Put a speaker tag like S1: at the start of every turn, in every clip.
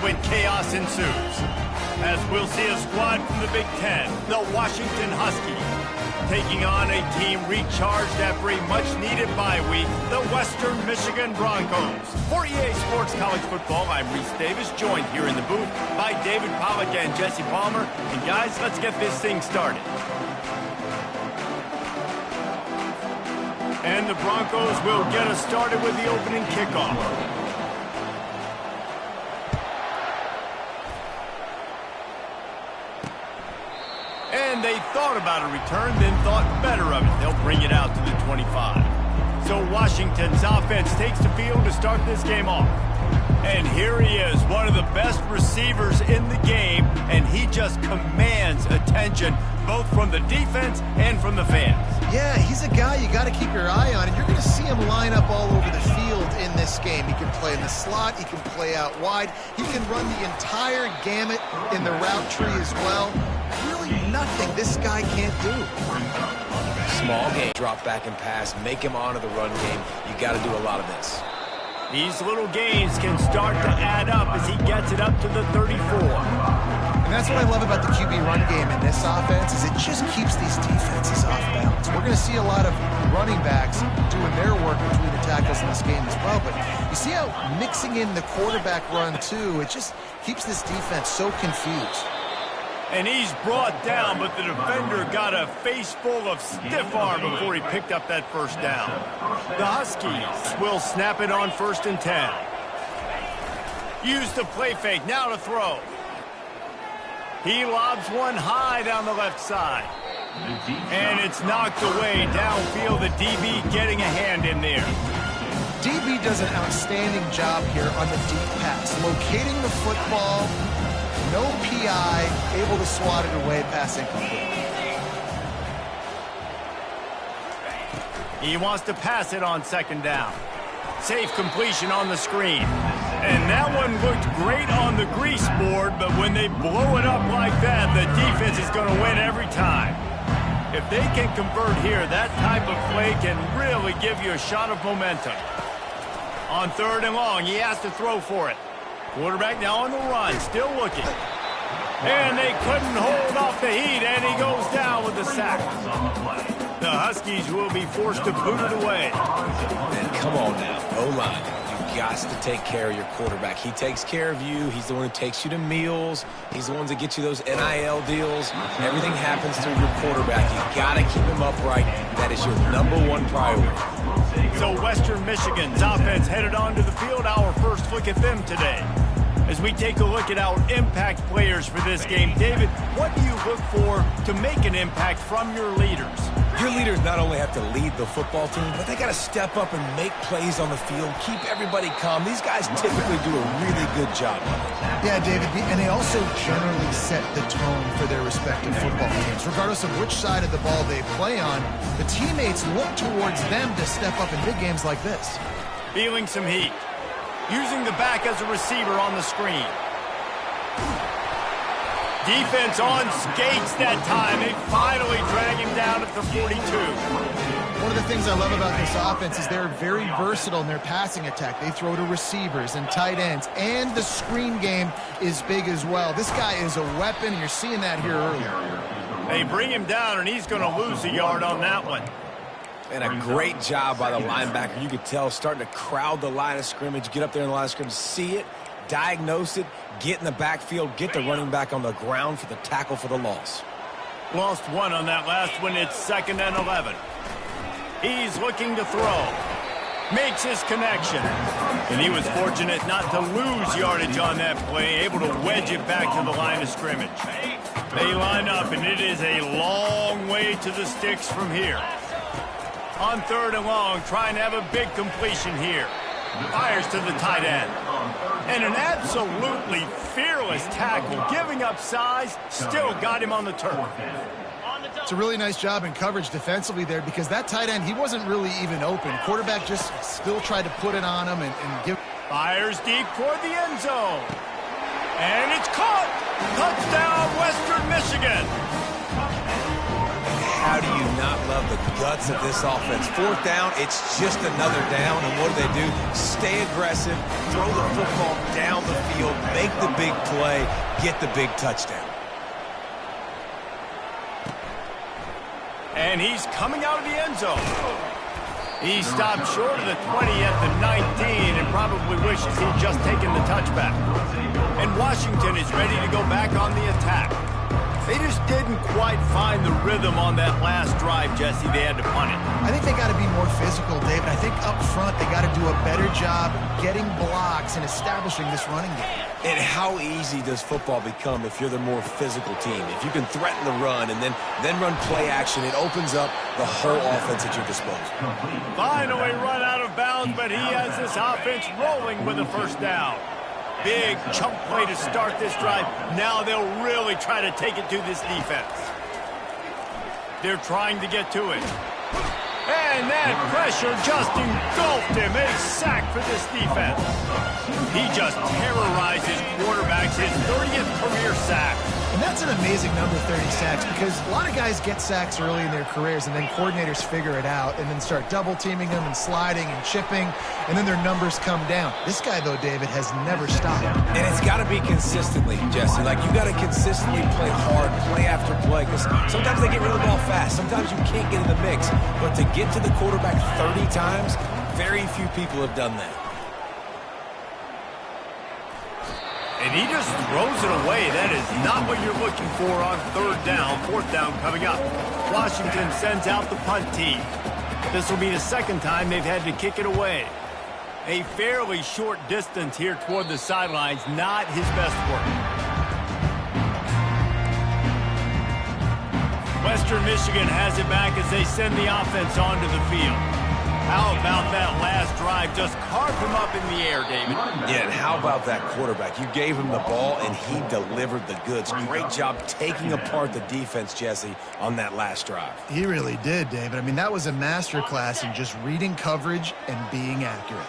S1: when chaos ensues. As we'll see a squad from the Big Ten, the Washington Huskies, taking on a team recharged after a much-needed bye week, the Western Michigan Broncos. For EA Sports College Football, I'm Reese Davis, joined here in the booth by David Pollack and Jesse Palmer. And guys, let's get this thing started. And the Broncos will get us started with the opening kickoff. And they thought about a return, then thought better of it. They'll bring it out to the 25. So Washington's offense takes the field to start this game off. And here he is, one of the best receivers in the game, and he just commands attention, both from the defense and from the fans.
S2: Yeah, he's a guy you got to keep your eye on, and you're going to see him line up all over the field in this game. He can play in the slot, he can play out wide, he can run the entire gamut in the route tree as well. Really nothing this guy can't do.
S3: Small game, drop back and pass, make him onto the run game. You got to do a lot of this.
S1: These little gains can start to add up as he gets it up to the 34.
S2: And that's what I love about the QB run game in this offense, is it just keeps these defenses off balance. We're going to see a lot of running backs doing their work between the tackles in this game as well, but you see how mixing in the quarterback run too, it just keeps this defense so confused.
S1: And he's brought down, but the defender got a face full of stiff arm before he picked up that first down. The Huskies will snap it on 1st and 10. Use the play fake, now to throw. He lobs one high down the left side. And it's knocked away downfield, the DB getting a hand in there.
S2: DB does an outstanding job here on the deep pass, locating the football. No PI, able to swat it away, pass incomplete.
S1: He wants to pass it on 2nd down. Safe completion on the screen. And that one looked great on the grease board, but when they blow it up like that, the defense is going to win every time. If they can convert here, that type of play can really give you a shot of momentum. On 3rd and long, he has to throw for it. Quarterback now on the run, still looking. And they couldn't hold off the heat, and he goes down with the sack. The Huskies will be forced to boot it away.
S3: And come on now, O-line. You got to take care of your quarterback. He takes care of you. He's the one who takes you to meals. He's the one that gets you those NIL deals. Everything happens through your quarterback. You got to keep him upright. That is your #1 priority.
S1: So Western Michigan's offense headed onto the field. Our first look at them today. As we take a look at our impact players for this game, David, what do you look for to make an impact from your leaders?
S3: Your leaders not only have to lead the football team, but they got to step up and make plays on the field, keep everybody calm. These guys typically do a really good job of it.
S2: Yeah, David, and they also generally set the tone for their respective football teams. Regardless of which side of the ball they play on, the teammates look towards them to step up in big games like this.
S1: Feeling some heat. Using the back as a receiver on the screen. Defense on skates that time. They finally drag him down at the 42.
S2: One of the things I love about this offense is they're very versatile in their passing attack. They throw to receivers and tight ends, and the screen game is big as well. This guy is a weapon, and you're seeing that here earlier.
S1: They bring him down, and he's going to lose a yard on that one.
S3: And a great job by the linebacker. You could tell starting to crowd the line of scrimmage, get up there in the line of scrimmage, see it, diagnose it, get in the backfield, get the running back on the ground for the tackle for the loss.
S1: Lost one on that last one. It's 2nd and 11. He's looking to throw. Makes his connection. And he was fortunate not to lose yardage on that play, able to wedge it back to the line of scrimmage. They line up, and it is a long way to the sticks from here. On 3rd and long, trying to have a big completion here. Fires to the tight end. And an absolutely fearless tackle, giving up size, still got him on the turf.
S2: It's a really nice job in coverage defensively there, because that tight end, he wasn't really even open. Quarterback just still tried to put it on him and give.
S1: Fires deep toward the end zone. And it's caught. Touchdown, Western Michigan.
S3: how do you not love the guts of this offense? Fourth down, it's just another down, and what do? Stay aggressive, throw the football down the field, make the big play, get the big touchdown.
S1: And he's coming out of the end zone. He stopped short of the 20 at the 19 and probably wishes he'd just taken the touchback. And Washington is ready to go back on the attack. They just didn't quite find the rhythm on that last drive, Jesse. They had to punt it.
S2: I think they got to be more physical, David. I think up front they got to do a better job getting blocks and establishing this running game.
S3: And how easy does football become if you're the more physical team? If you can threaten the run and then run play action, it opens up the whole offense at your disposal.
S1: Finally run out of bounds, but he has this offense rolling with a first down. Big chunk play to start this drive. Now they'll really try to take it to this defense. They're trying to get to it. And that pressure just engulfed him. A sack for this defense. He just terrorizes quarterbacks, his 30th career sack.
S2: And that's an amazing number, 30 sacks, because a lot of guys get sacks early in their careers, and then coordinators figure it out and then start double-teaming them and sliding and chipping, and then their numbers come down. This guy, though, David, has never stopped.
S3: And it's got to be consistently, Jesse. Like, you got to consistently play hard, play after play, because sometimes they get rid of the ball fast. Sometimes you can't get in the mix. But to get to the quarterback 30 times, very few people have done that.
S1: And he just throws it away. That is not what you're looking for on third down. Fourth down coming up. Washington sends out the punt team. This will be the second time they've had to kick it away. A fairly short distance here toward the sidelines. Not his best work. Western Michigan has it back as they send the offense onto the field. How about that last drive? Just carved him up in the air, David.
S3: Yeah, and how about that quarterback? You gave him the ball, and he delivered the goods. Great job taking apart the defense, Jesse, on that last drive.
S2: He really did, David. I mean, that was a masterclass in just reading coverage and being accurate.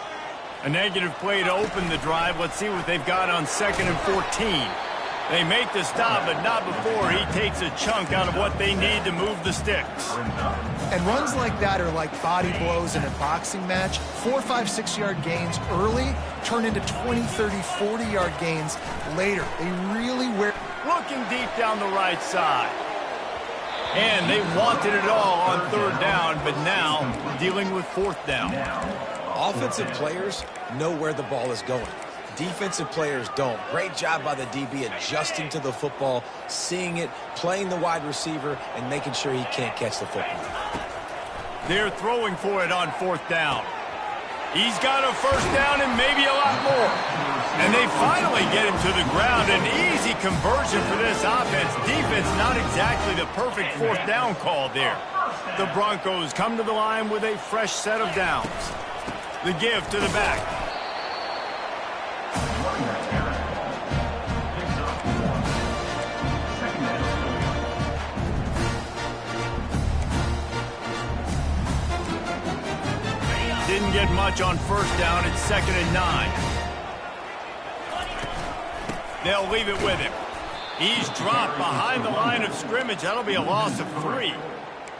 S1: A negative play to open the drive. Let's see what they've got on 2nd and 14. They make the stop, but not before he takes a chunk out of what they need to move the sticks.
S2: And runs like that are like body blows in a boxing match. 4, 5, 6-yard gains early turn into 20, 30, 40-yard gains later. They really wear...
S1: Looking deep down the right side. And they wanted it all on third down, but now dealing with fourth down.
S3: Offensive players know where the ball is going. Defensive players don't. Great job by the DB adjusting to the football, seeing it, playing the wide receiver, and making sure he can't catch the football.
S1: They're throwing for it on fourth down. He's got a first down and maybe a lot more. And they finally get him to the ground. An easy conversion for this offense. Defense not exactly the perfect fourth down call there. The Broncos come to the line with a fresh set of downs. The give to the back. Didn't get much on first down. It's 2nd and 9. They'll leave it with him. He's dropped behind the line of scrimmage. That'll be a loss of 3.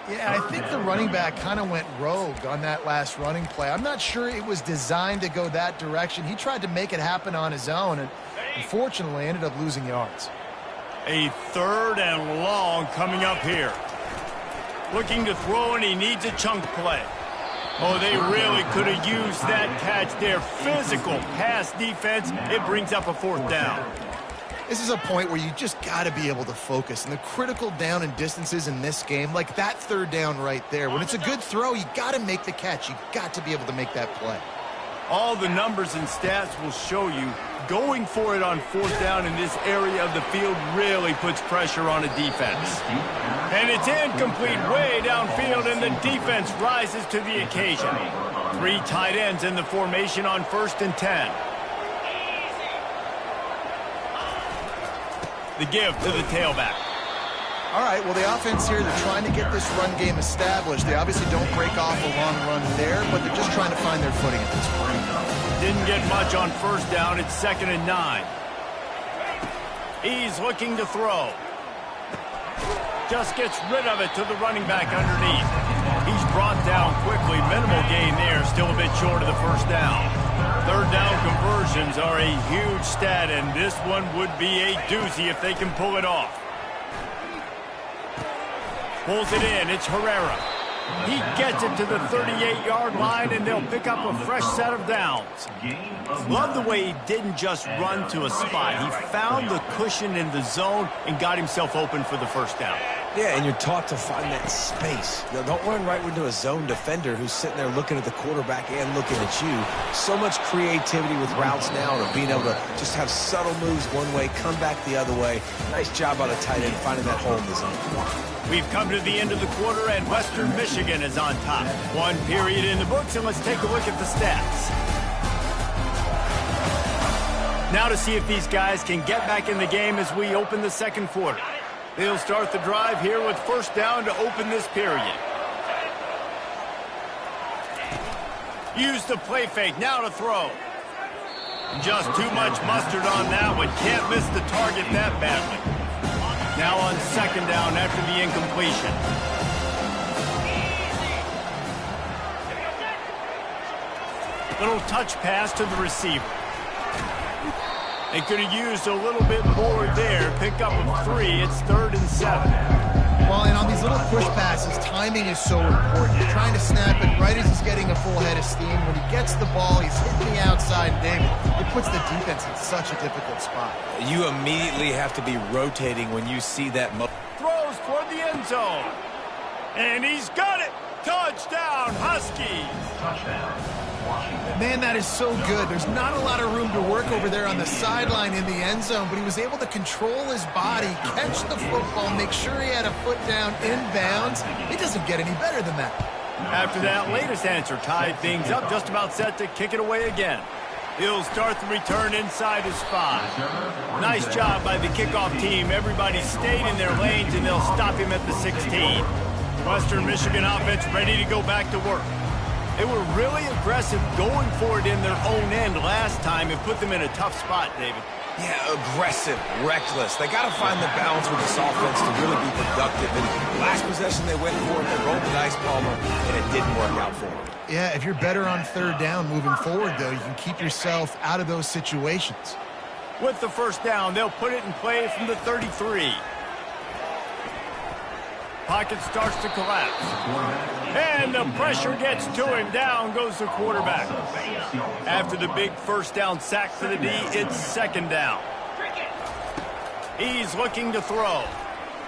S2: Yeah, I think the running back kind of went rogue on that last running play. I'm not sure it was designed to go that direction. He tried to make it happen on his own and unfortunately ended up losing yards.
S1: A 3rd and long coming up here. Looking to throw, and he needs a chunk play. Oh, they really could have used that catch there. Physical pass defense. It brings up a fourth down.
S2: This is a point where you just got to be able to focus. And the critical down and distances in this game, like that third down right there, when it's a good throw, you got to make the catch. You got to be able to make that play.
S1: All the numbers and stats will show you going for it on fourth down in this area of the field really puts pressure on a defense. And it's incomplete way downfield, and the defense rises to the occasion. 3 tight ends in the formation on 1st and 10. The give to the tailback.
S2: All right, well, the offense here, they're trying to get this run game established. They obviously don't break off a long run there, but they're just trying to find their footing at this point.
S1: Didn't get much on first down. It's 2nd and 9. He's looking to throw. just gets rid of it to the running back underneath. He's brought down quickly. Minimal gain there, still a bit short of the first down. Third down conversions are a huge stat, and this one would be a doozy if they can pull it off. Pulls it in. It's Herrera. He gets it to the 38-yard line, and they'll pick up a fresh set of downs. Love the way he didn't just run to a spot. He found the cushion in the zone and got himself open for the first down.
S3: Yeah, and you're taught to find that space. You know, don't run right into a zone defender who's sitting there looking at the quarterback and looking at you. So much creativity with routes now and being able to just have subtle moves one way, come back the other way. Nice job on a tight end finding that hole in the zone.
S1: We've come to the end of the quarter, and Western Michigan is on top. One period in the books, and let's take a look at the stats. Now to see if these guys can get back in the game as we open the second quarter. They'll start the drive here with first down to open this period. Use the play fake, now to throw. Just too much mustard on that one. Can't miss the target that badly. Now on second down after the incompletion. Little touch pass to the receiver. They could have used a little bit more there. Pick up of 3. It's 3rd and 7.
S2: Well, and on these little push passes, timing is so important. You're trying to snap it right as he's getting a full head of steam. When he gets the ball, he's hitting the outside, David. It puts the defense in such a difficult spot.
S3: You immediately have to be rotating when you see that.
S1: Throws toward the end zone. And he's got it. Touchdown, Huskies.
S2: Man, that is so good. There's not a lot of room to work over there on the sideline in the end zone, but he was able to control his body, catch the football, make sure he had a foot down inbounds. It doesn't get any better than that.
S1: After that latest answer tied things up, just about set to kick it away again. He'll start the return inside his 5. Nice job by the kickoff team. Everybody stayed in their lanes, and they'll stop him at the 16. Western Michigan offense ready to go back to work. They were really aggressive going for it in their own end last time and put them in a tough spot, David.
S3: Yeah, aggressive, reckless. They got to find the balance with this offense to really be productive. And last possession they went for it, they rolled the dice, Palmer, and it didn't work out for them.
S2: Yeah, if you're better on third down moving forward, though, you can keep yourself out of those situations.
S1: With the first down, they'll put it in play from the 33. Pocket starts to collapse. And the pressure gets to him. Down goes the quarterback. After the big first down sack for the D, it's second down. He's looking to throw.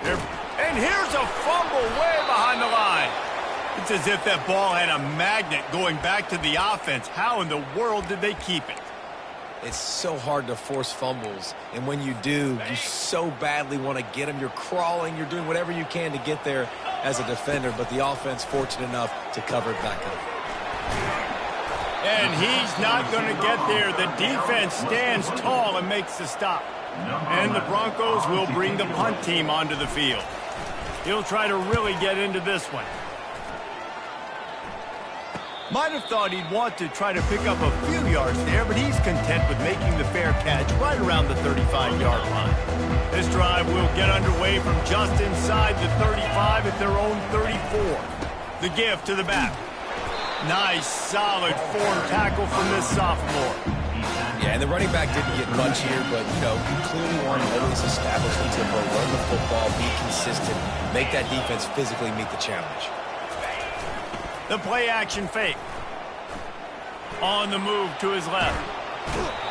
S1: And here's a fumble way behind the line. It's as if that ball had a magnet going back to the offense. How in the world did they keep it?
S3: It's so hard to force fumbles, and when you do, you so badly want to get them. You're crawling, you're doing whatever you can to get there as a defender, but the offense fortunate enough to cover it back up.
S1: And he's not going to get there. The defense stands tall and makes the stop. And the Broncos will bring the punt team onto the field. He'll try to really get into this one. Might have thought he'd want to try to pick up a few yards there, but he's content with making the fair catch right around the 35-yard line. This drive will get underway from just inside the 35 at their own 34. The give to the back. Nice, solid form tackle from this sophomore.
S3: Yeah, and the running back didn't get much here, but, you know, you clearly want to always establish the tempo, run the football, be consistent, make that defense physically meet the challenge.
S1: The play action fake. On the move to his left.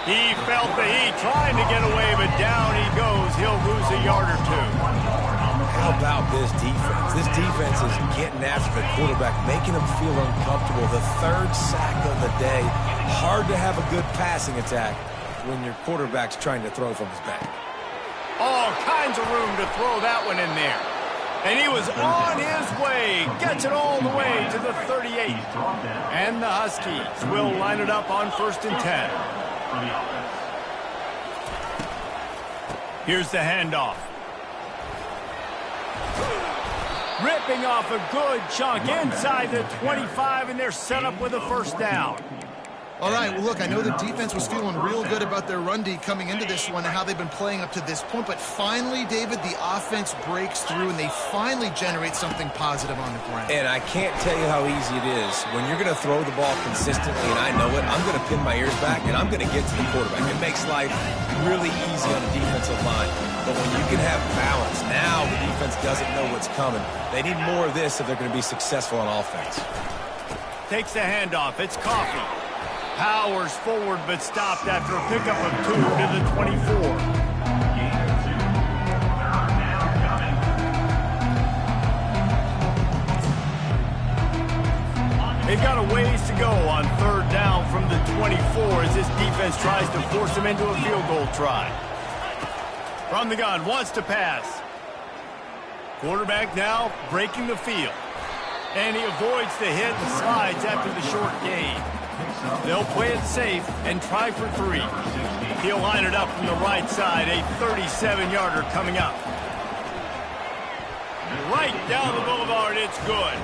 S1: He felt the heat, trying to get away, but down he goes. He'll lose a yard or 2.
S3: How about this defense? This defense is getting after the quarterback, making him feel uncomfortable. The 3rd sack of the day. Hard to have a good passing attack when your quarterback's trying to throw from his back.
S1: All kinds of room to throw that one in there. And he was on his way. Gets it all the way to the 38. And the Huskies will line it up on 1st and 10. Here's the handoff. Ripping off a good chunk inside the 25, and they're set up with a first down.
S2: All right, well, look, I know the defense was feeling real good about their run D coming into this one and how they've been playing up to this point, but finally, David, the offense breaks through and they finally generate something positive on the ground.
S3: And I can't tell you how easy it is. When you're going to throw the ball consistently, and I know it, I'm going to pin my ears back, and I'm going to get to the quarterback. It makes life really easy on the defensive line. But when you can have balance, now the defense doesn't know what's coming. They need more of this if they're going to be successful on offense.
S1: Takes the handoff. It's Coffee. Powers forward, but stopped after a pickup of 2 to the 24. They've got a ways to go on 3rd down from the 24 as this defense tries to force them into a field goal try. From the gun, wants to pass. Quarterback now breaking the field. And he avoids the hit and slides after the short gain. They'll play it safe and try for 3. He'll line it up from the right side, a 37-yarder coming up. Right down the boulevard, it's good.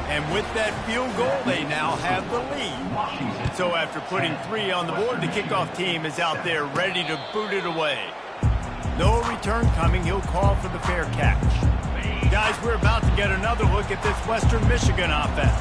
S1: And with that field goal, they now have the lead. So after putting 3 on the board, the kickoff team is out there ready to boot it away. No return coming. He'll call for the fair catch. Guys, we're about to get another look at this Western Michigan offense.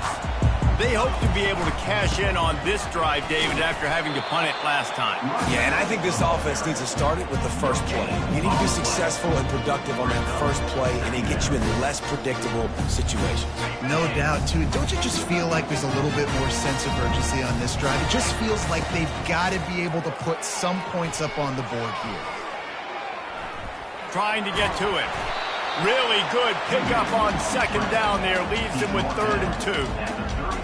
S1: They hope to be able to cash in on this drive, David, after having to punt it last time.
S3: Yeah, and I think this offense needs to start it with the first play. You need to be successful and productive on that first play, and it gets you in less predictable situations.
S2: No doubt, too. Don't you just feel like there's a little bit more sense of urgency on this drive? It just feels like they've got to be able to put some points up on the board here.
S1: Trying to get to it. Really good pickup on 2nd down there. Leaves him with 3rd and 2.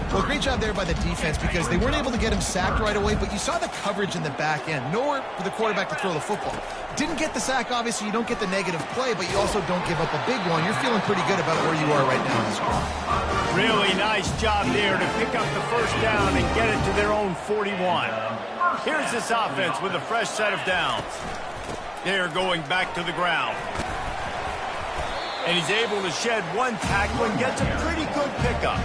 S2: Well, great job there by the defense because they weren't able to get him sacked right away, but you saw the coverage in the back end. Nowhere for the quarterback to throw the football. Didn't get the sack, obviously. You don't get the negative play, but you also don't give up a big one. You're feeling pretty good about where you are right now in this game.
S1: Really nice job there to pick up the 1st down and get it to their own 41. Here's this offense with a fresh set of downs. They're going back to the ground. And he's able to shed 1 tackle and gets a pretty good pickup.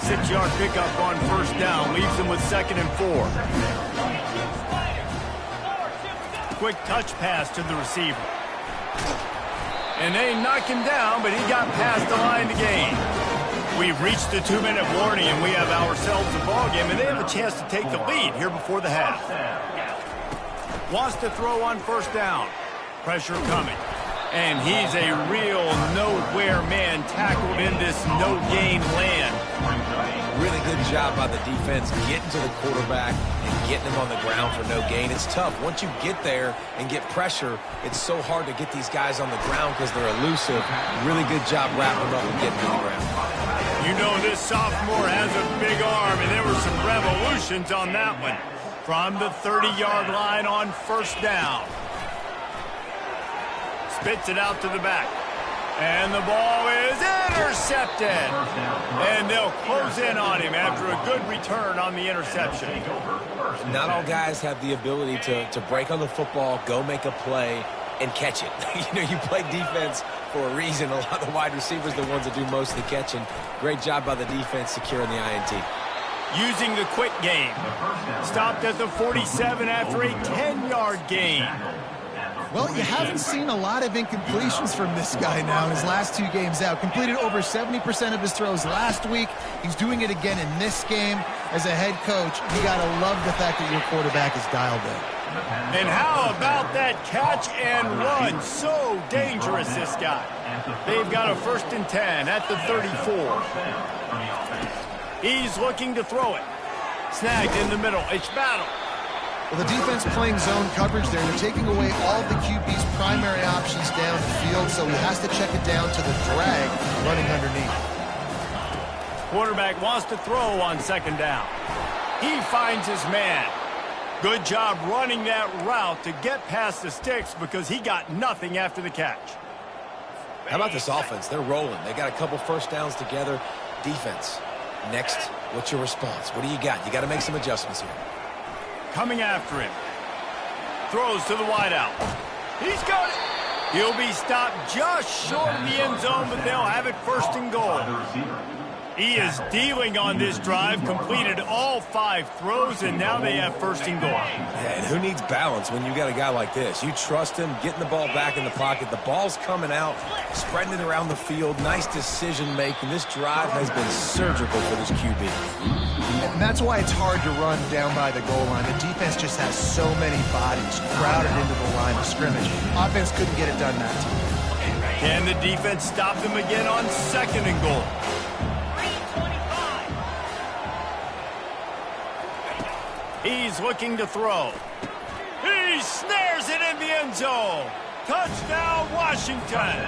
S1: 6-yard pickup on 1st down. Leaves him with 2nd and 4. Quick touch pass to the receiver. And they knock him down, but he got past the line to gain. We've reached the 2-minute warning, and we have ourselves a ball game, and they have a chance to take the lead here before the half. Wants to throw on 1st down. Pressure coming. And he's a real nowhere man tackled in this no-gain land.
S3: Really good job by the defense getting to the quarterback and getting him on the ground for no gain. It's tough. Once you get there and get pressure, it's so hard to get these guys on the ground because they're elusive. Really good job wrapping them up and getting to the ground.
S1: You know this sophomore has a big arm, and there were some revolutions on that one. From the 30-yard line on 1st down. Spits it out to the back. And the ball is intercepted. And they'll close in on him after a good return on the interception.
S3: Not all guys have the ability to break on the football, go make a play, and catch it. You play defense for a reason. A lot of the wide receivers are the ones that do most of the catching. Great job by the defense securing the INT.
S1: Using the quick game. Stopped at the 47 after a 10-yard gain.
S2: Well, you haven't seen a lot of incompletions from this guy now in his last 2 games out. Completed over 70% of his throws last week. He's doing it again in this game. As a head coach, you got to love the fact that your quarterback is dialed in.
S1: And how about that catch and run? So dangerous, this guy. They've got a 1st and 10 at the 34. He's looking to throw it. Snagged in the middle. It's Battle.
S2: Well, the defense playing zone coverage there. They're taking away all the QB's primary options down the field, so he has to check it down to the drag running underneath.
S1: Quarterback wants to throw on 2nd down. He finds his man. Good job running that route to get past the sticks because he got nothing after the catch.
S3: How about this offense? They're rolling. They got a couple 1st downs together. Defense. Next, what's your response? What do you got? You got to make some adjustments here.
S1: Coming after him. Throws to the wideout. He's got it. He'll be stopped just short of the end zone, but they'll have it 1st and goal. He is dealing on this drive, completed all 5 throws, and now they have first and goal.
S3: Yeah, and who needs balance when you got a guy like this? You trust him, getting the ball back in the pocket. The ball's coming out, spreading it around the field. Nice decision-making. This drive has been surgical for this QB.
S2: And that's why it's hard to run down by the goal line. The defense just has so many bodies crowded into the line of scrimmage. Offense couldn't get it done that time.
S1: Can the defense stop them again on second and goal? He's looking to throw. He snares it in the end zone. Touchdown, Washington.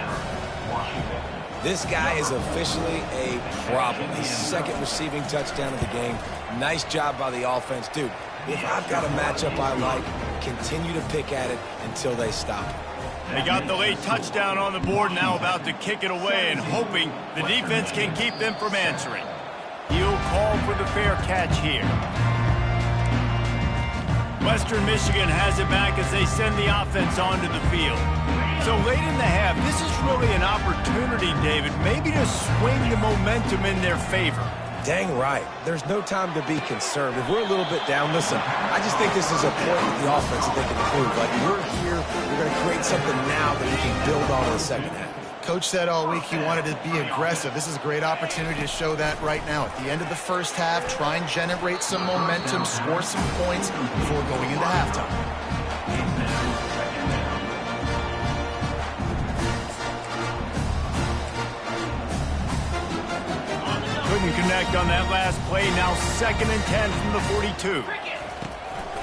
S3: This guy is officially a problem. His second receiving touchdown of the game. Nice job by the offense. Dude, if I've got a matchup I like, continue to pick at it until they stop it.
S1: They got the late touchdown on the board, now about to kick it away and hoping the defense can keep them from answering. He'll call for the fair catch here. Western Michigan has it back as they send the offense onto the field. So late in the half, this is really an opportunity, David, maybe to swing the momentum in their favor.
S3: Dang right. There's no time to be concerned. If we're a little bit down, listen, I just think this is a point with the offense that they can improve. Like, we're here, we're going to create something now that we can build on in the second half.
S2: Coach said all week he wanted to be aggressive. This is a great opportunity to show that right now. At the end of the first half, try and generate some momentum, score some points before going into halftime.
S1: Couldn't connect on that last play. Now 2nd and 10 from the 42.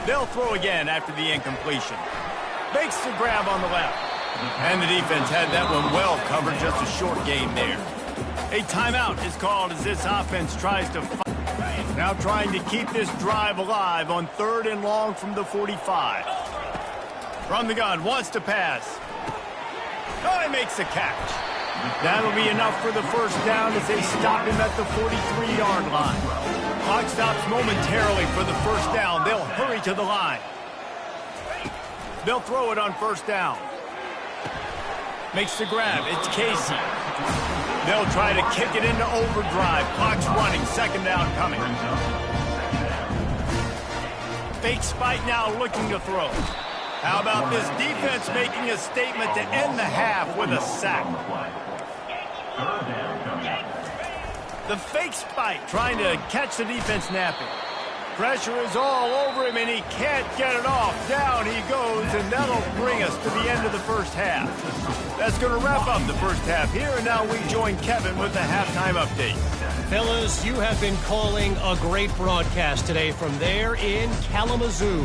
S1: They'll throw again after the incompletion. Makes the grab on the left. And the defense had that one well covered, just a short gain there. A timeout is called as this offense tries to fight. Now trying to keep this drive alive on 3rd and long from the 45. From the gun, wants to pass. Oh, he makes the catch. That'll be enough for the first down as they stop him at the 43-yard line. Clock stops momentarily for the first down. They'll hurry to the line. They'll throw it on first down. Makes the grab. It's Casey. They'll try to kick it into overdrive. Clock's running. 2nd down coming. Fake spike now looking to throw. How about this defense making a statement to end the half with a sack? The fake spike trying to catch the defense napping. Pressure is all over him, and he can't get it off. Down he goes, and that'll bring us to the end of the first half. That's going to wrap up the first half here, and now we join Kevin with the halftime update.
S4: Fellas, you have been calling a great broadcast today from there in Kalamazoo.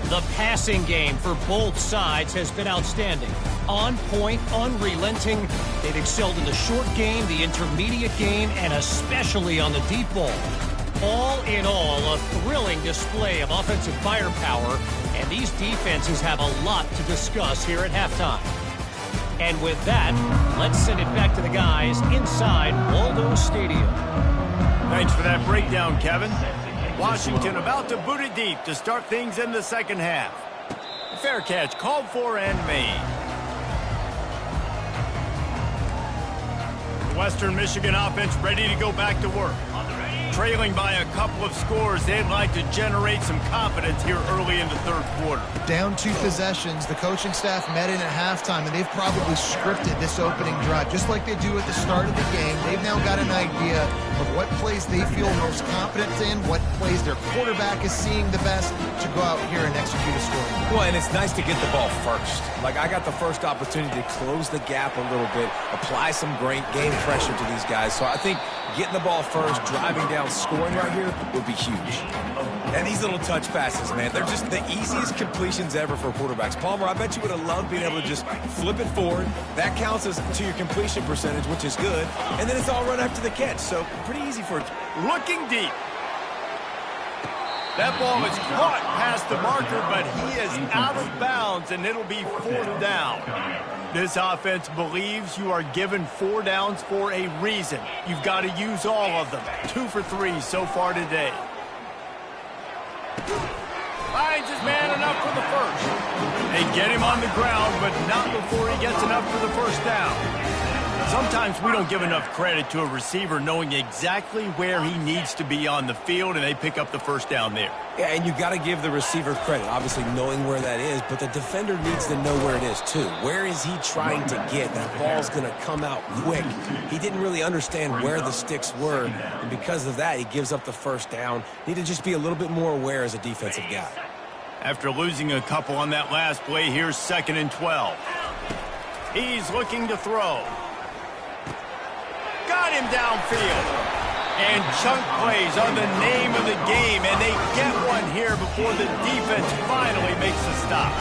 S4: The passing game for both sides has been outstanding. On point, unrelenting. They've excelled in the short game, the intermediate game, and especially on the deep ball. All in all, a thrilling display of offensive firepower, and these defenses have a lot to discuss here at halftime. And with that, let's send it back to the guys inside Waldo Stadium.
S1: Thanks for that breakdown, Kevin. Washington about to boot it deep to start things in the second half. Fair catch called for and made. The Western Michigan offense ready to go back to work. Trailing by a couple of scores, they'd like to generate some confidence here early in the 3rd quarter.
S2: Down 2 possessions, the coaching staff met in at halftime, and they've probably scripted this opening drive. Just like they do at the start of the game, they've now got an idea of what plays they feel most confident in, what plays their quarterback is seeing the best to go out here and execute a scoring.
S3: Well, and it's nice to get the ball first. Like, I got the first opportunity to close the gap a little bit, apply some great game pressure to these guys. So I think getting the ball first, driving down, scoring right here would be huge. And these little touch passes, man, they're just the easiest completions ever for quarterbacks. Palmer, I bet you would have loved being able to just flip it forward. That counts as to your completion percentage, which is good. And then it's all run after the catch. So pretty easy for it.
S1: Looking deep. That ball is caught past the marker, but he is out of bounds, and it'll be 4th down. This offense believes you are given 4 downs for a reason. You've got to use all of them. 2 for 3 so far today. Finds his man enough for the first. They get him on the ground, but not before he gets enough for the first down. Sometimes we don't give enough credit to a receiver knowing exactly where he needs to be on the field, and they pick up the first down there.
S3: Yeah, and you got to give the receiver credit, obviously knowing where that is, but the defender needs to know where it is too. Where is he trying to get? That ball's going to come out quick. He didn't really understand where the sticks were, and because of that, he gives up the first down. Need to just be a little bit more aware as a defensive guy.
S1: After losing a couple on that last play, here's 2nd and 12. He's looking to throw. Got him downfield. And chunk plays are the name of the game, and they get one here before the defense finally makes a stop.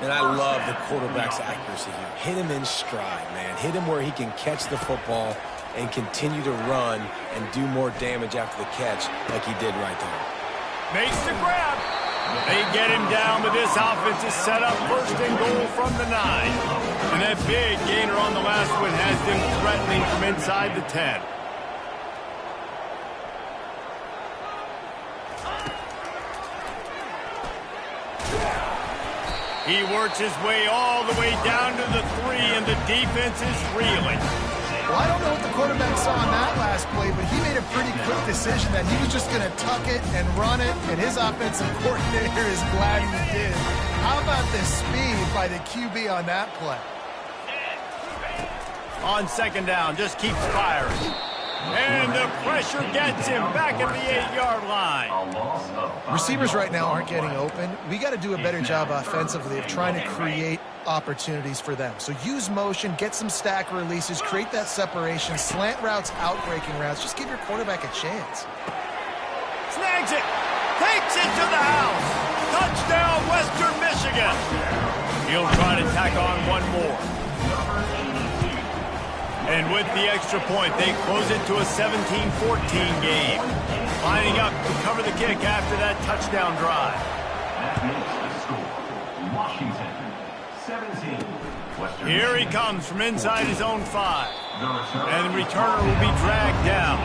S3: And I love the quarterback's accuracy here. Hit him in stride, man. Hit him where he can catch the football and continue to run and do more damage after the catch like he did right there.
S1: Makes the grab. They get him down, but this offense is set up 1st and goal from the 9. And that big gainer on the last one has them threatening from inside the 10. He works his way all the way down to the 3, and the defense is reeling.
S2: Well, I don't know what the quarterback saw on that last play, but he made a pretty quick decision that he was just going to tuck it and run it, and his offensive coordinator is glad he did. How about the speed by the QB on that play?
S1: On 2nd down, just keeps firing. And the pressure gets him back at the 8-yard line.
S2: Receivers right now aren't getting open. We got to do a better job offensively of trying to create opportunities for them. So use motion, get some stack releases, create that separation, slant routes, out-breaking routes. Just give your quarterback a chance.
S1: Snags it. Takes it to the house. Touchdown, Western Michigan. He'll try to tack on one more. And with the extra point, they close it to a 17-14 game. Lining up to cover the kick after that touchdown drive.
S5: Washington, 17.
S1: Here he comes from inside his own 5. And the returner will be dragged down.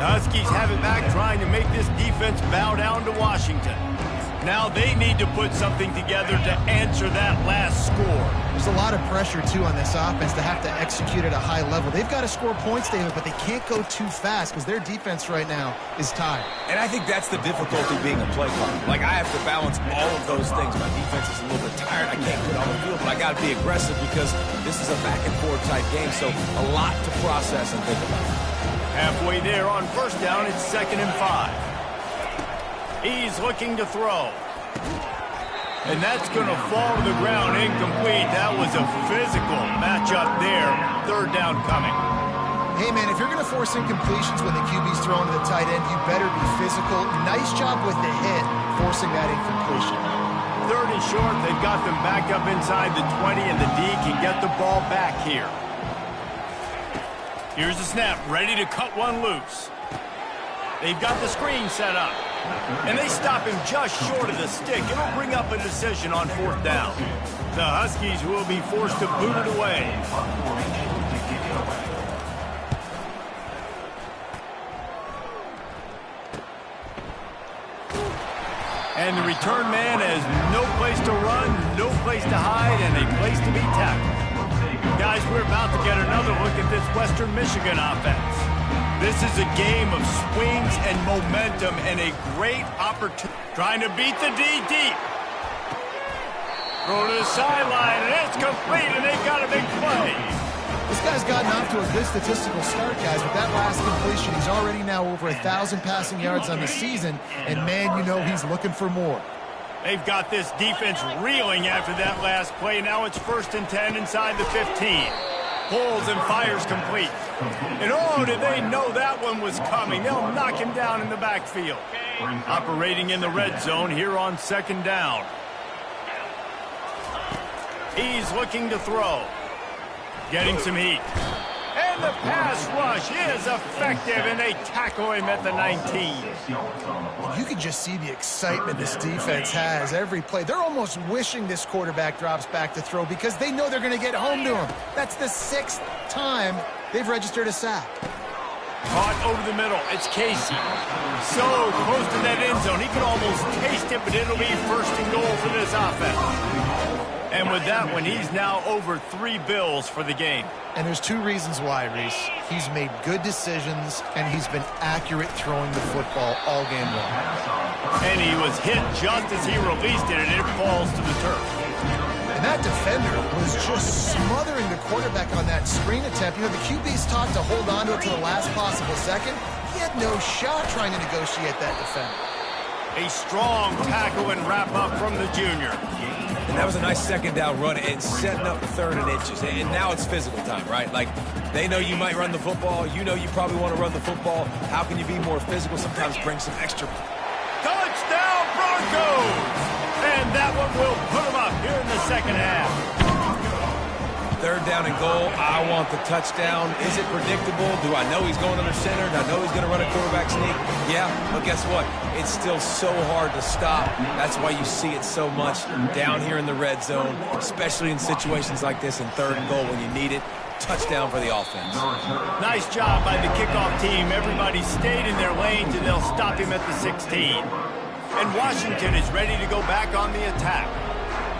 S1: The Huskies have it back, trying to make this defense bow down to Washington. Now they need to put something together to answer that last score.
S2: There's a lot of pressure, too, on this offense to have to execute at a high level. They've got to score points, David, but they can't go too fast because their defense right now is tired.
S3: And I think that's the difficulty being a play caller. Like, I have to balance all of those things. My defense is a little bit tired. I can't put on the field, but I got to be aggressive because this is a back-and-forth type game, so a lot to process and think about.
S1: Halfway there on 1st down, it's 2nd and 5. He's looking to throw. And that's going to fall to the ground incomplete. That was a physical matchup there. 3rd down coming.
S2: Hey, man, if you're going to force incompletions when the QB's thrown to the tight end, you better be physical. Nice job with the hit, forcing that incompletion.
S1: 3rd and short. They've got them back up inside the 20, and the D can get the ball back here. Here's the snap, ready to cut one loose. They've got the screen set up. And they stop him just short of the stick. It'll bring up a decision on 4th down. The Huskies will be forced to boot it away. And the return man has no place to run, no place to hide, and a place to be tackled. Guys, we're about to get another look at this Western Michigan offense. This is a game of swings and momentum and a great opportunity. Trying to beat the D deep. Throw to the sideline, and it's complete, and they've got a big play.
S2: This guy's gotten off to a good statistical start, guys. With that last completion, he's already now over 1,000 passing yards on the season, and, man, you know he's looking for more.
S1: They've got this defense reeling after that last play. Now it's 1st and 10 inside the 15. Pulls and fires complete. And oh, did they know that one was coming. They'll knock him down in the backfield. Operating in the red zone here on 2nd down. He's looking to throw. Getting some heat. And the pass rush is effective, and they tackle him at the 19.
S2: You can just see the excitement this defense has every play. They're almost wishing this quarterback drops back to throw because they know they're going to get home to him. That's the 6th time they've registered a sack.
S1: Caught over the middle. It's Casey. So close to that end zone. He can almost taste it, but it'll be 1st and goal for this offense. And with that one, he's now over 3 bills for the game.
S2: And there's 2 reasons why, Reese. He's made good decisions, and he's been accurate throwing the football all game long.
S1: And he was hit just as he released it, and it falls to the turf.
S2: And that defender was just smothering the quarterback on that screen attempt. You know, the QB's taught to hold on to it to the last possible second. He had no shot trying to negotiate that defender.
S1: A strong tackle and wrap-up from the junior.
S3: And that was a nice second down run and setting up 3rd and inches. And now it's physical time, right? Like, they know you might run the football. You know you probably want to run the football. How can you be more physical? Sometimes bring some extra.
S1: Touchdown, Broncos! And that one will put them up here in the second half.
S3: 3rd down and goal. I want the touchdown. Is it predictable? Do I know he's going under center? Do I know he's going to run a quarterback sneak? Yeah, but guess what? It's still so hard to stop. That's why you see it so much down here in the red zone, especially in situations like this in 3rd and goal when you need it. Touchdown for the offense.
S1: Nice job by the kickoff team. Everybody stayed in their lanes, and they'll stop him at the 16. And Washington is ready to go back on the attack.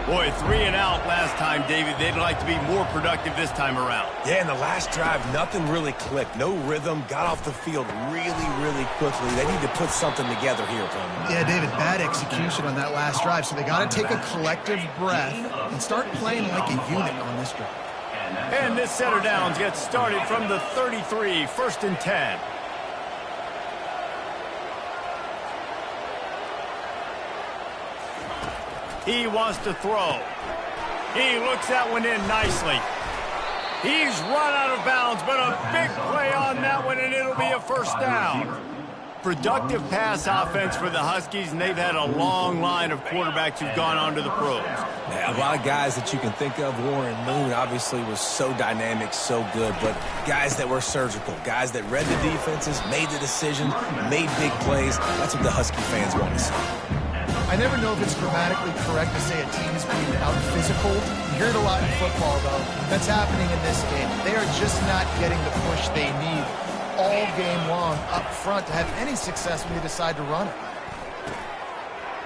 S1: Boy, 3 and out last time, David. They'd like to be more productive this time around.
S3: Yeah, in the last drive, nothing really clicked. No rhythm. Got off the field really, really quickly. They need to put something together here, Coleman.
S2: Yeah, David, bad execution on that last drive. So they got to take a collective breath and start playing like a unit on this drive.
S1: And this set of downs gets started from the 33, 1st and 10. He wants to throw. He looks that one in nicely. He's run out of bounds, but a big play on that one, and it'll be a 1st down. Productive pass offense for the Huskies, and they've had a long line of quarterbacks who've gone on to the pros.
S3: Yeah, a lot of guys that you can think of. Warren Moon obviously was so dynamic, so good, but guys that were surgical, guys that read the defenses, made the decisions, made big plays. That's what the Husky fans want to see.
S2: I never know if it's grammatically correct to say a team is being out-physical. You hear it a lot in football, though. That's happening in this game. They are just not getting the push they need all game long up front to have any success when they decide to run it.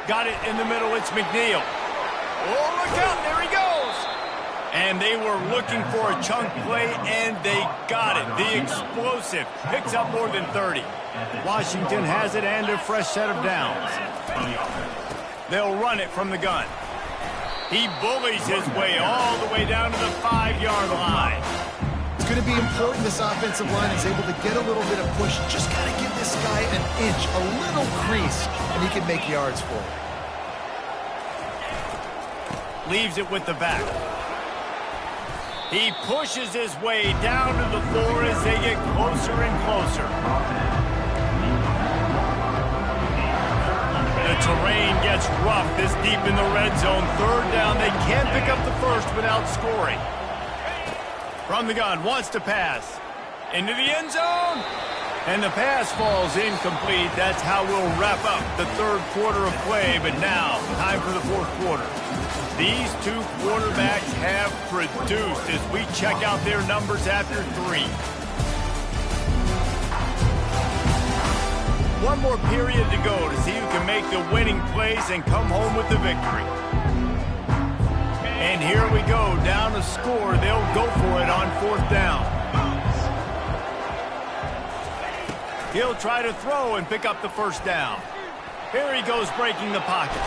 S1: Got it in the middle. It's McNeil. Oh, look out. There he goes. And they were looking for a chunk play, and they got it. The explosive picks up more than 30. Washington has it and a fresh set of downs. They'll run it from the gun. He bullies his way all the way down to the 5-yard line.
S2: It's going to be important this offensive line is able to get a little bit of push. Just got to give this guy an inch, a little crease, and he can make yards for it.
S1: Leaves it with the back. He pushes his way down to the floor as they get closer and closer. The terrain gets rough this deep in the red zone. 3rd down. They can't pick up the 1st without scoring. From the gun, wants to pass. Into the end zone. And the pass falls incomplete. That's how we'll wrap up the 3rd quarter of play. But now, time for the 4th quarter. These 2 quarterbacks have produced as we check out their numbers after 3. One more period to go to see who can make the winning plays and come home with the victory. And here we go, down to score. They'll go for it on 4th down. He'll try to throw and pick up the 1st down. Here he goes breaking the pocket.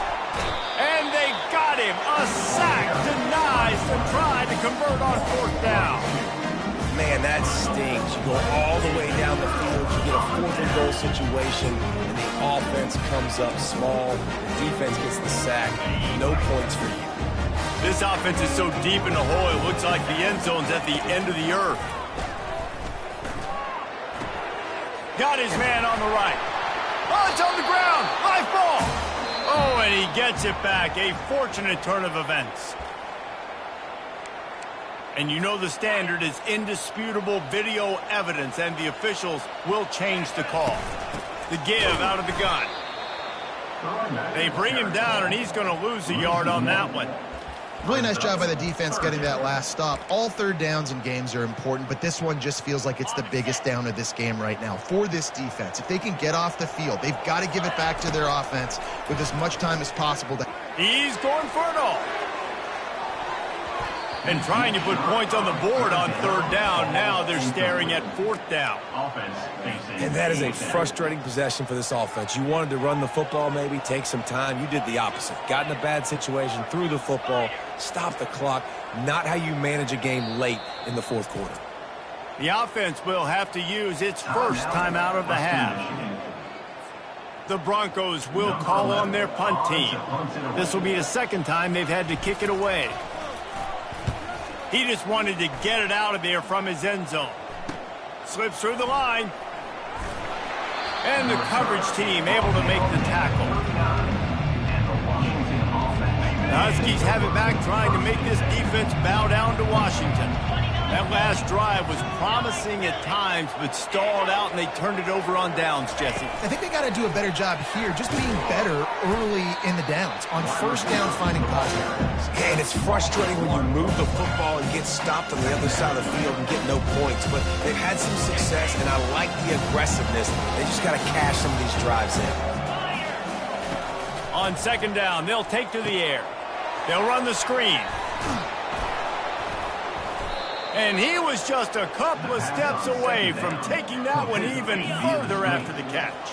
S1: And they got him. A sack denies the try to convert on 4th down.
S3: Man, that stings. You go all the way down the field, you get a 4th and goal situation, and the offense comes up small. The defense gets the sack. No points for you.
S1: This offense is so deep in the hole, it looks like the end zone's at the end of the earth. Got his man on the right. Oh, it's on the ground. Live ball. Oh, and he gets it back. A fortunate turn of events. And you know the standard is indisputable video evidence, and the officials will change the call. The give out of the gun. They bring him down, and he's going to lose a yard on that one.
S2: Really nice job by the defense getting that last stop. All 3rd downs in games are important, but this one just feels like it's the biggest down of this game right now for this defense. If they can get off the field, they've got to give it back to their offense with as much time as possible.
S1: He's going for it all. And trying to put points on the board on third down. Now they're staring at fourth down.
S3: And that is a frustrating possession for this offense. You wanted to run the football, maybe take some time. You did the opposite. Got in a bad situation, threw the football, stopped the clock. Not how you manage a game late in the fourth quarter.
S1: The offense will have to use its first timeout of the half. The Broncos will call on their punt team. This will be the second time they've had to kick it away. He just wanted to get it out of there from his end zone. Slips through the line. And the coverage team able to make the tackle. The Huskies have it back, trying to make this defense bow down to Washington. That last drive was promising at times, but stalled out, and they turned it over on downs, Jesse.
S2: I think they got to do a better job here, just being better early in the downs. On first down, finding positive things.
S3: And it's frustrating when you move the football and get stopped on the other side of the field and get no points. But they've had some success, and I like the aggressiveness. They just got to cash some of these drives in.
S1: On second down, they'll take to the air. They'll run the screen. And he was just a couple of steps away from taking that one even further after the catch.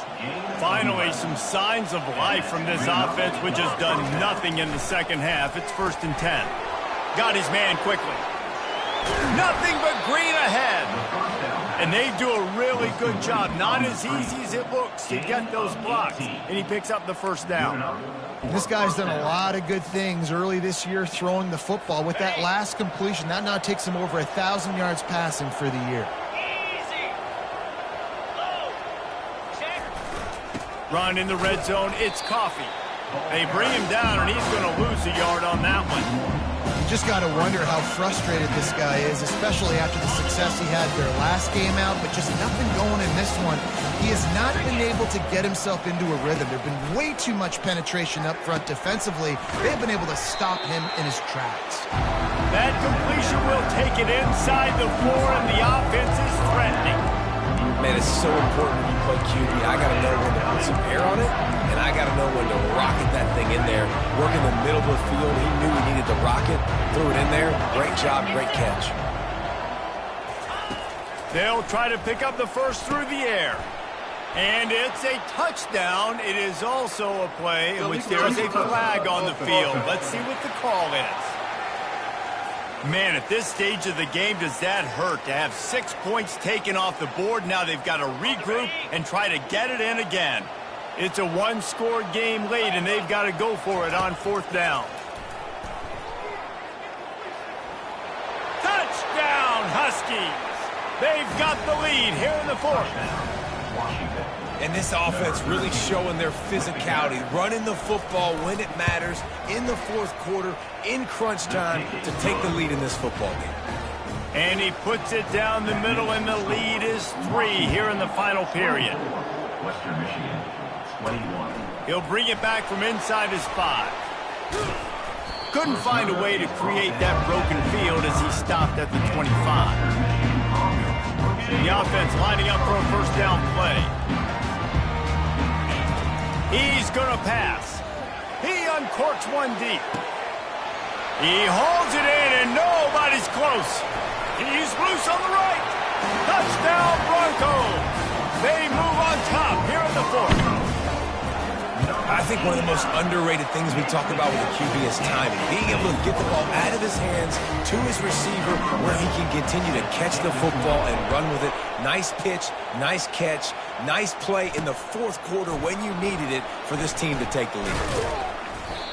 S1: Finally, some signs of life from this offense, which has done nothing in the second half. It's 1st and 10. Got his man quickly. Nothing but green ahead. And they do a really good job. Not as easy as it looks to get those blocks. And he picks up the first down.
S2: This guy's done a lot of good things early this year throwing the football. With that last completion, that now takes him over 1,000 yards passing for the year.
S1: Run in the red zone, it's Coffee. They bring him down, and he's going to lose a yard on that one.
S2: You just got to wonder how frustrated this guy is, especially after the success he had their last game out, but just nothing going in this one. He has not been able to get himself into a rhythm. There's been way too much penetration up front defensively. They've been able to stop him in his tracks.
S1: That completion will take it inside the 4, and the offense is threatening.
S3: Man, it's so important when you play QB. I got to know when to put some air on it, and I got to know when to rocket that thing in there. Work in the middle of the field. He knew he needed to rocket. Threw it in there. Great job, great catch.
S1: They'll try to pick up the first through the air. And it's a touchdown. It is also a play in which there is a flag on the field. Let's see what the call is. Man, at this stage of the game, does that hurt to have 6 points taken off the board? Now they've got to regroup and try to get it in again. It's a one-score game late, and they've got to go for it on 4th down. Touchdown, Huskies! They've got the lead here in the 4th.
S3: And this offense really showing their physicality, running the football when it matters, in the 4th quarter, in crunch time, to take the lead in this football game.
S1: And he puts it down the middle, and the lead is 3 here in the final period. Western Michigan, 21. He'll bring it back from inside his 5. Couldn't find a way to create that broken field as he stopped at the 25. The offense lining up for a first down play. He's going to pass. He uncorks one deep. He holds it in, and nobody's close. He's loose on the right. Touchdown, Broncos. They move on top here in the 4th.
S3: I think one of the most underrated things we talk about with a QB is timing. Being able to get the ball out of his hands to his receiver where he can continue to catch the football and run with it. Nice pitch, nice catch, nice play in the 4th quarter when you needed it for this team to take the lead.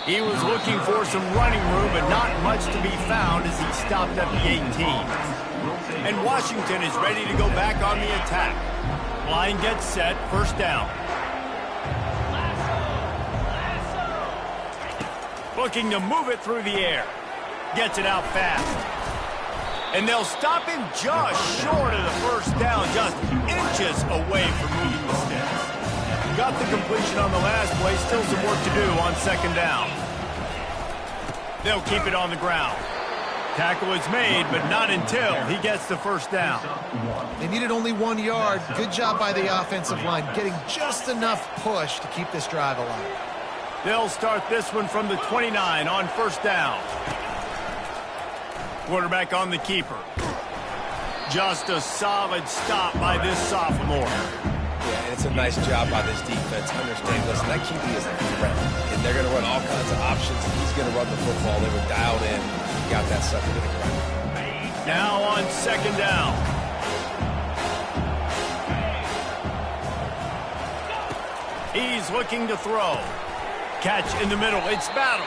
S1: He was looking for some running room, but not much to be found as he stopped at the 18. And Washington is ready to go back on the attack. Line gets set, first down. Looking to move it through the air. Gets it out fast. And they'll stop him just short of the first down, just inches away from moving the sticks. Got the completion on the last play, still some work to do on second down. They'll keep it on the ground. Tackle is made, but not until he gets the first down.
S2: They needed only 1 yard. Good job by the offensive line, getting just enough push to keep this drive alive.
S1: They'll start this one from the 29 on first down. Quarterback on the keeper. Just a solid stop by this sophomore.
S3: Yeah, and it's a nice job by this defense. Understand, listen, that QB is a threat, and they're going to run all kinds of options, and he's going to run the football. They were dialed in. He got that sucker to the ground.
S1: Now on second down. He's looking to throw. Catch in the middle. It's battle.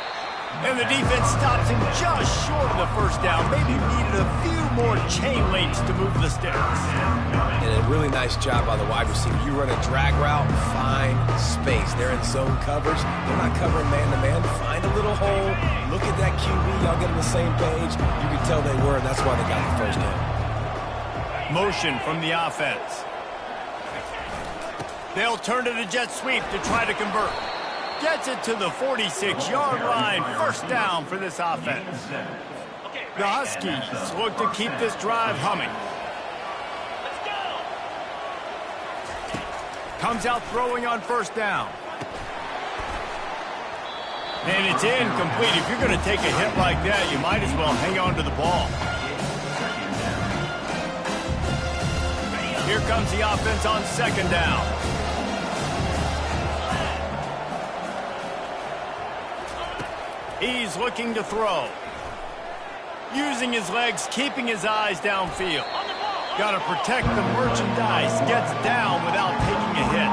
S1: And the defense stops him just short of the first down. Maybe needed a few more chain links to move the sticks.
S3: And a really nice job by the wide receiver. You run a drag route, find space. They're in zone coverage. They're not covering man-to-man. Find a little hole. Look at that QB. Y'all get on the same page. You can tell they were, and that's why they got the first down.
S1: Motion from the offense. They'll turn to the jet sweep to try to convert. Gets it to the 46-yard line. First down for this offense. The Huskies look to keep this drive humming. Comes out throwing on first down. And it's incomplete. If you're going to take a hit like that, you might as well hang on to the ball. Here comes the offense on second down. He's looking to throw. Using his legs, keeping his eyes downfield. Got to protect the merchandise. Gets down without taking a hit.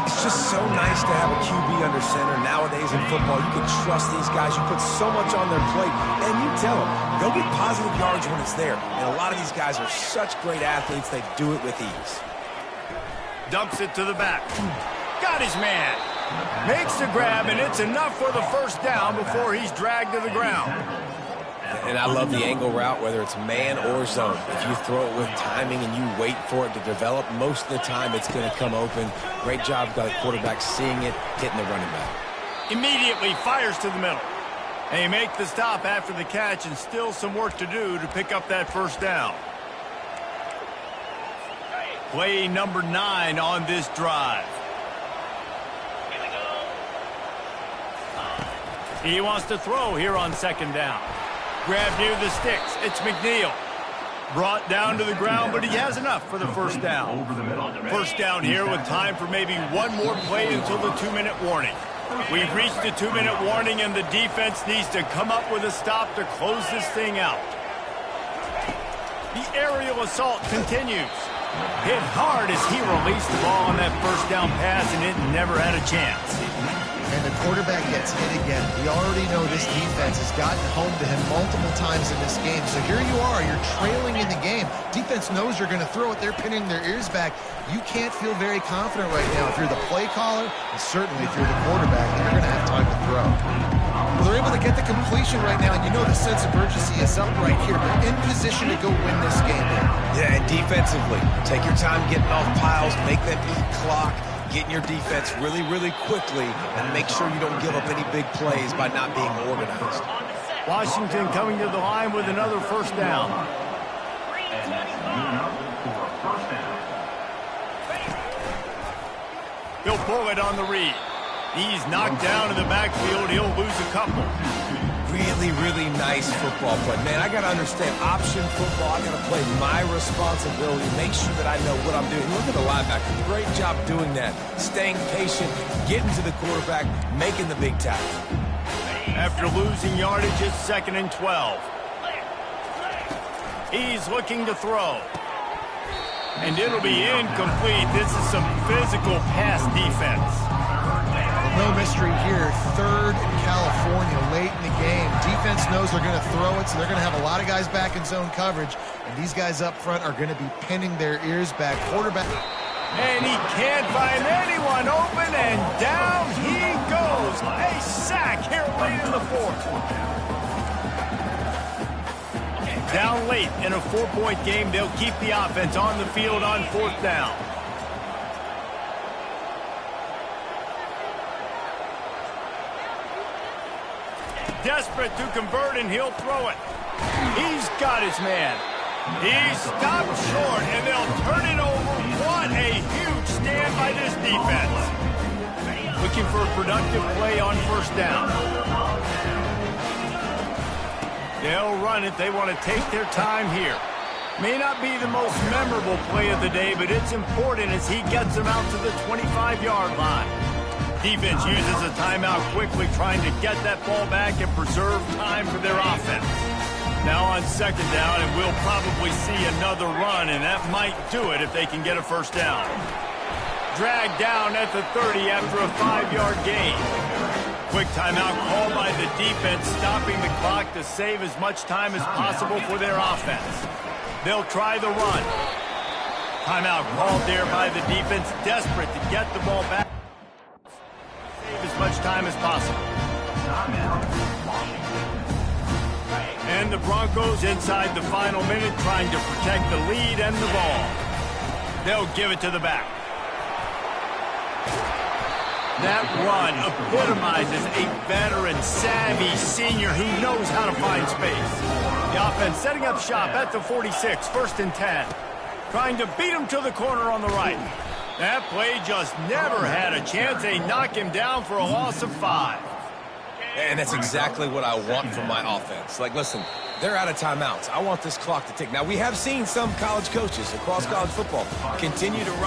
S3: It's just so nice to have a QB under center. Nowadays in football, you can trust these guys. You put so much on their plate, and you tell them, go get positive yards when it's there. And a lot of these guys are such great athletes, they do it with ease.
S1: Dumps it to the back. Got his man. Makes the grab, and it's enough for the first down before he's dragged to the ground.
S3: And I love the angle route, whether it's man or zone. If you throw it with timing and you wait for it to develop, most of the time it's going to come open. Great job by the quarterback seeing it, hitting the running back.
S1: Immediately fires to the middle. They make the stop after the catch, and still some work to do to pick up that first down. Play number 9 on this drive. He wants to throw here on second down. Grab near the sticks. It's McNeil. Brought down to the ground, but he has enough for the first down. First down here with time for maybe one more play until the 2-minute warning. We've reached the 2-minute warning, and the defense needs to come up with a stop to close this thing out. The aerial assault continues. Hit hard as he released the ball on that first down pass, and it never had a chance.
S2: And the quarterback gets hit again. We already know this defense has gotten home to him multiple times in this game. So here you are, you're trailing in the game. Defense knows you're going to throw it. They're pinning their ears back. You can't feel very confident right now if you're the play caller, and certainly if you're the quarterback, and you're going to have time to throw. Well, they're able to get the completion right now, and you know the sense of urgency is up right here. They're in position to go win this game.
S3: Yeah, and defensively, take your time getting off piles, make them eat clock. Get in your defense really, really quickly and make sure you don't give up any big plays by not being organized.
S1: Washington coming to the line with another first down. He'll pull it on the read. He's knocked down in the backfield. He'll lose a couple.
S3: Really, really nice football play. Man, I got to understand option football. I got to play my responsibility, make sure that I know what I'm doing. Look at the linebacker. Great job doing that. Staying patient, getting to the quarterback, making the big tackle.
S1: After losing yardage, it's 2nd and 12. He's looking to throw. And it'll be incomplete. This is some physical pass defense.
S2: No mystery here. 3rd in California late in the game. Defense knows they're going to throw it, so they're going to have a lot of guys back in zone coverage. And these guys up front are going to be pinning their ears back. Quarterback.
S1: And he can't find anyone open, and down he goes. A sack here late in the 4th. Down late in a 4-point game, they'll keep the offense on the field on 4th down. Desperate to convert, and he'll throw it. He's got his man. He's stopped short, and they'll turn it over. What a huge stand by this defense. Looking for a productive play on first down. They'll run it. They want to take their time here. May not be the most memorable play of the day, but it's important as he gets them out to the 25-yard line. Defense uses a timeout quickly, trying to get that ball back and preserve time for their offense. Now on second down, and we'll probably see another run, and that might do it if they can get a first down. Dragged down at the 30 after a 5-yard gain. Quick timeout called by the defense, stopping the clock to save as much time as possible for their offense. They'll try the run. Timeout called there by the defense, desperate to get the ball back. Save as much time as possible. And the Broncos inside the final minute trying to protect the lead and the ball. They'll give it to the back. That run epitomizes a veteran, savvy senior who knows how to find space. The offense setting up shop at the 46, 1st and 10. Trying to beat him to the corner on the right. That play just never had a chance. They knock him down for a loss of 5.
S3: And that's exactly what I want from my offense. Like, listen, they're out of timeouts. I want this clock to tick. Now, we have seen some college coaches across college football continue to run